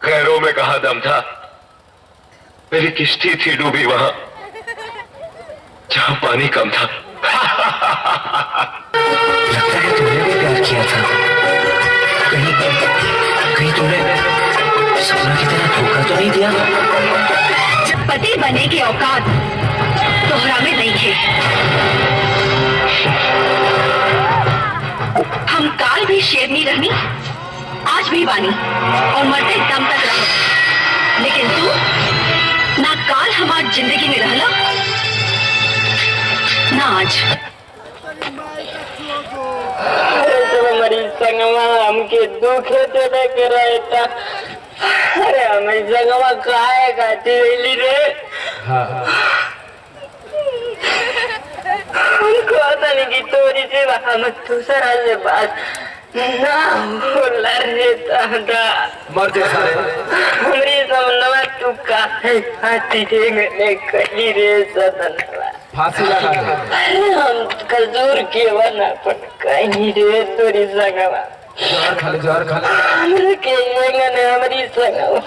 खैरों में कहा दम था। मेरी किश्ती थी डूबी वहां जहां पानी कम था। लगता है तुमने भी प्यार किया था। कहीं कहीं तुमने सपना की तरह धोखा तो नहीं दिया? जब पति बने की औकात तोहरा में नहीं थे। हम काल भी शेरनी रहनी, आज भी बानी और मरते दम तक रहे। लेकिन तू ना काल हमारी जिंदगी में रहला ना आज। हमारी संगमा हमके दुखे तो न कराता। अरे हमारी संगमा काहे खाती रही रे? हमको आता नहीं कि तोरी से हम दूसरा से बात ना बोला रहता था। मरते सारे हमारी समझवा तू काहे खाती रे कही रे सदनवा। फांसी लगा दे। हम कसूर के बना पर कहीं रे तोरी संगवा। जहर खा ले। हमरा के येंगन हमारी संगवा।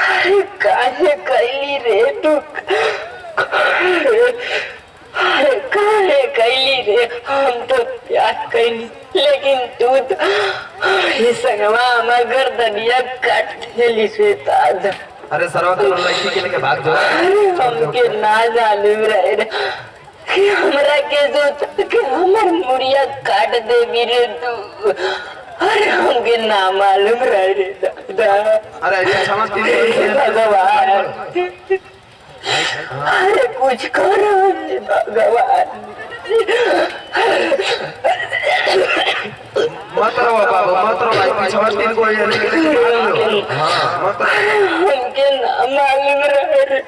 अरे काहे कैली रे तू? अरे काहे कैली रे? हम तो प्यार कैली लेकिन तू तो ये संगवा हमार गर्दनिया काट देली श्वेताज। अरे सरवा तो लड़की के लेके भाग जाओ। अरे हमके ना जालूम रहे रे कि हमरा के सोच के हमर मुड़िया काट दे रे तू। अरे हमके ना मालूम रहे रे दादा। अरे ऐसा समझती नहीं। भगवान अरे कुछ करो भगवान। मत रहो बाबू मत रहो भाई समझती नहीं कोई। हाँ मत हमके ना मालूम रहे रे।